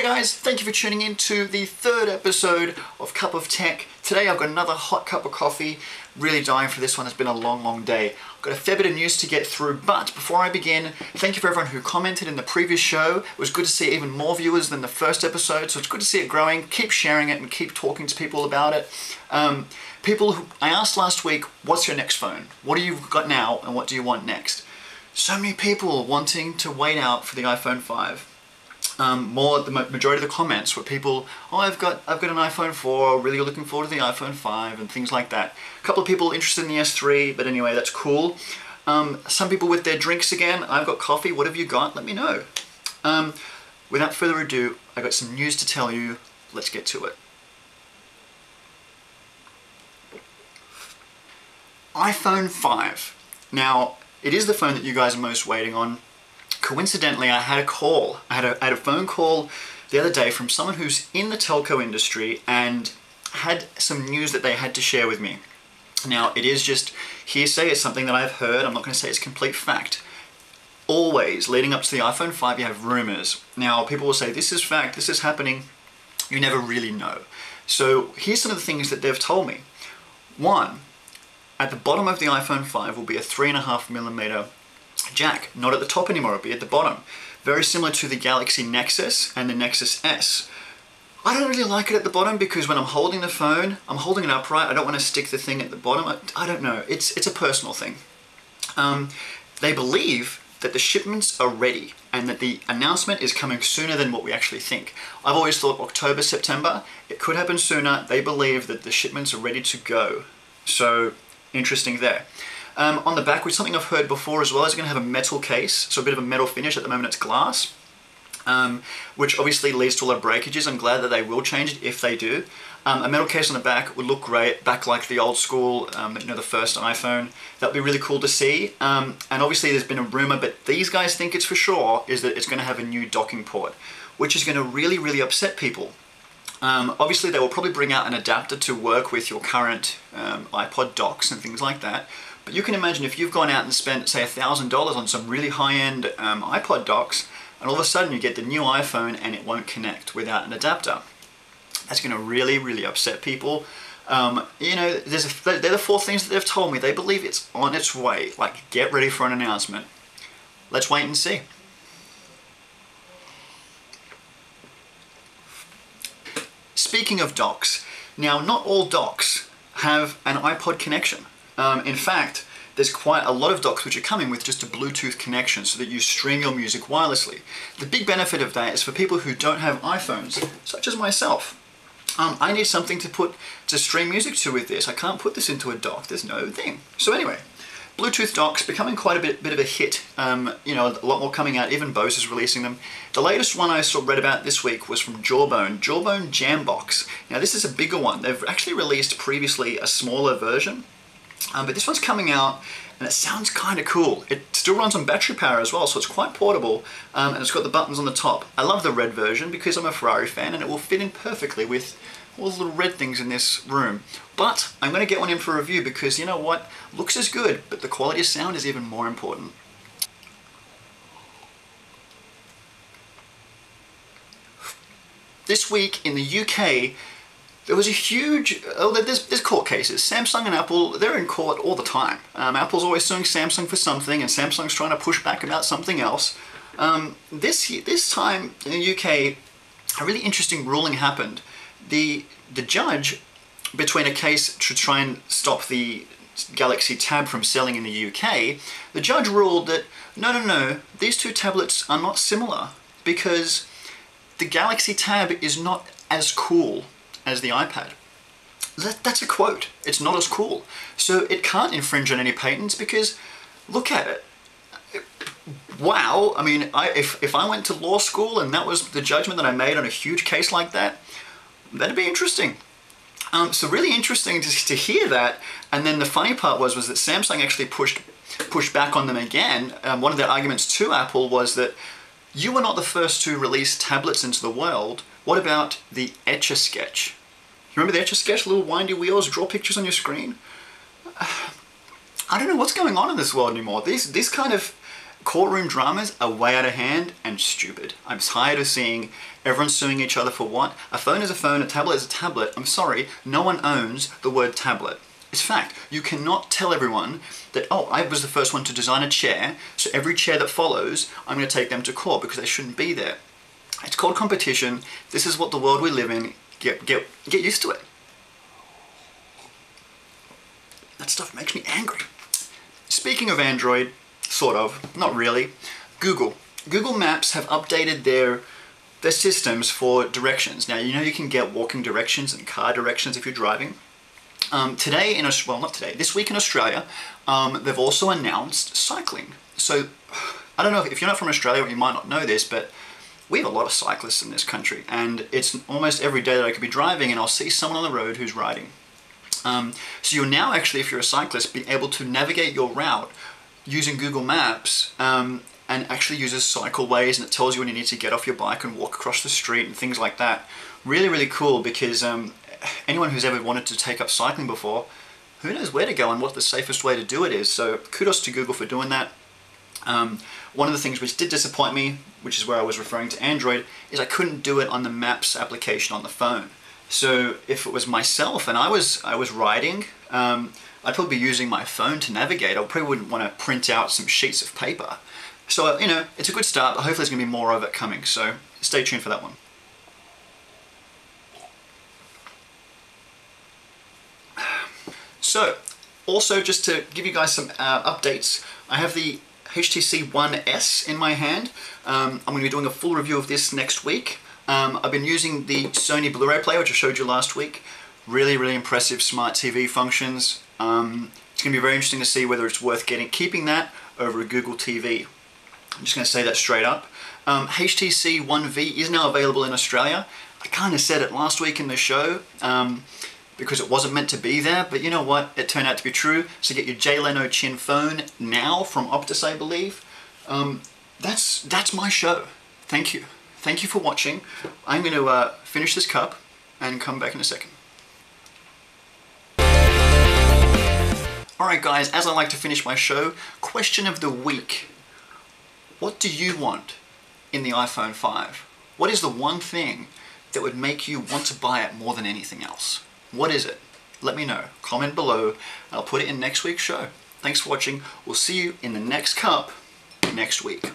guys, thank you for tuning in to the third episode of Cup of Tech. Today I've got another hot cup of coffee. Really dying for this one. It's been a long day. I've got a fair bit of news to get through, but before I begin, thank you for everyone who commented in the previous show. It was good to see even more viewers than the first episode, so it's good to see it growing. Keep sharing it and keep talking to people about it. I asked last week, what's your next phone? What do you got now and what do you want next? So many people wanting to wait out for the iPhone 5. The majority of the comments were people, oh, I've got an iPhone 4, really looking forward to the iPhone 5 and things like that. A couple of people interested in the S3, but anyway, that's cool. Some people with their drinks again. I've got coffee. What have you got? Let me know. Without further ado, I got some news to tell you. Let's get to it. iPhone 5. Now, it is the phone that you guys are most waiting on. Coincidentally, I had a call. I had a phone call the other day from someone who's in the telco industry and had some news that they had to share with me. Now, it is just hearsay. It's something that I've heard. I'm not going to say it's complete fact. Always, leading up to the iPhone 5, you have rumors. Now, people will say, this is fact, this is happening. You never really know. So here's some of the things that they've told me. One, at the bottom of the iPhone 5 will be a 3.5mm jack, not at the top anymore, it'll be at the bottom. Very similar to the Galaxy Nexus and the Nexus S. I don't really like it at the bottom because when I'm holding the phone, I'm holding it upright, I don't want to stick the thing at the bottom. I don't know, it's a personal thing. They believe that the shipments are ready and that the announcement is coming sooner than what we actually think. I've always thought October, September, it could happen sooner. They believe that the shipments are ready to go. So, interesting there. On the back, which is something I've heard before as well, is going to have a metal case, so a bit of a metal finish. At the moment it's glass, which obviously leads to a lot of breakages. I'm glad that they will change it if they do. A metal case on the back would look great, back like the old school, the first iPhone. That would be really cool to see. And obviously there's been a rumor, but these guys think it's for sure, is that it's going to have a new docking port, which is going to really upset people. Obviously they will probably bring out an adapter to work with your current iPod docks and things like that. But you can imagine if you've gone out and spent, say, $1,000 on some really high-end iPod docks, and all of a sudden you get the new iPhone and it won't connect without an adapter. That's going to really upset people. They're the four things that they've told me. They believe it's on its way. Like, get ready for an announcement. Let's wait and see. Speaking of docks, now not all docks have an iPod connection. In fact, there's quite a lot of docks which are coming with just a Bluetooth connection so that you stream your music wirelessly. The big benefit of that is for people who don't have iPhones, such as myself. I need something to stream music to with this. I can't put this into a dock, there's no thing. So anyway, Bluetooth docks becoming quite a bit of a hit. A lot more coming out, even Bose is releasing them. The latest one I read about this week was from Jawbone Jambox. Now this is a bigger one. They've actually released previously a smaller version. But this one's coming out and it sounds kind of cool. It still runs on battery power as well, so it's quite portable, and it's got the buttons on the top. I love the red version because I'm a Ferrari fan and it will fit in perfectly with all the little red things in this room. But I'm going to get one in for review because, you know what, looks is good, but the quality of sound is even more important. This week in the UK, there was a huge, there's court cases. Samsung and Apple, they're in court all the time. Apple's always suing Samsung for something and Samsung's trying to push back about something else. This time in the UK, a really interesting ruling happened. The judge, between a case to try and stop the Galaxy Tab from selling in the UK, the judge ruled that, no, these two tablets are not similar because the Galaxy Tab is not as cool as the iPad. That's a quote. It's not as cool. So it can't infringe on any patents because, look at it. Wow, I mean, if I went to law school and that was the judgment that I made on a huge case like that, that'd be interesting. So really interesting to hear that. And then the funny part was that Samsung actually pushed back on them again. One of their arguments to Apple was that you were not the first to release tablets into the world. What about the Etch-a-Sketch? Remember the Etch-a-Sketch? Little windy wheels, draw pictures on your screen? I don't know what's going on in this world anymore. These kind of Courtroom dramas are way out of hand and stupid. I'm tired of seeing everyone suing each other for what? A phone is a phone, a tablet is a tablet. I'm sorry, no one owns the word tablet. It's fact. You cannot tell everyone that, oh, I was the first one to design a chair, so every chair that follows, I'm going to take them to court because they shouldn't be there. It's called competition. This is what the world we live in. Get used to it. That stuff makes me angry. Speaking of Android, sort of, not really, Google Maps have updated their systems for directions. Now, you know you can get walking directions and car directions if you're driving. This week in Australia, they've also announced cycling. So, I don't know, if you're not from Australia, you might not know this, but we have a lot of cyclists in this country, and it's almost every day that I could be driving and I'll see someone on the road who's riding. So you'll now actually, if you're a cyclist, be able to navigate your route using Google Maps and actually uses cycleways, and it tells you when you need to get off your bike and walk across the street and things like that. Really, really cool, because anyone who's ever wanted to take up cycling before, who knows where to go and what the safest way to do it is. So kudos to Google for doing that. One of the things which did disappoint me, which is where I was referring to Android, is I couldn't do it on the Maps application on the phone. So if it was myself and I was riding, I'd probably be using my phone to navigate. I probably wouldn't want to print out some sheets of paper. So, you know, it's a good start, but hopefully there's going to be more of it coming. So stay tuned for that one. So, also just to give you guys some updates, I have the HTC One S in my hand. I'm going to be doing a full review of this next week. I've been using the Sony Blu-ray player, which I showed you last week. Really, really impressive smart TV functions. It's going to be very interesting to see whether it's worth keeping that over a Google TV. I'm just going to say that straight up. HTC One V is now available in Australia. I kind of said it last week in the show because it wasn't meant to be there, but you know what? It turned out to be true. So get your Jay Leno Chin phone now from Optus, I believe. That's my show. Thank you. Thank you for watching. I'm going to finish this cup and come back in a second. Alright guys, as I like to finish my show, question of the week. What do you want in the iPhone 5? What is the one thing that would make you want to buy it more than anything else? What is it? Let me know. Comment below and I'll put it in next week's show. Thanks for watching. We'll see you in the next cup next week.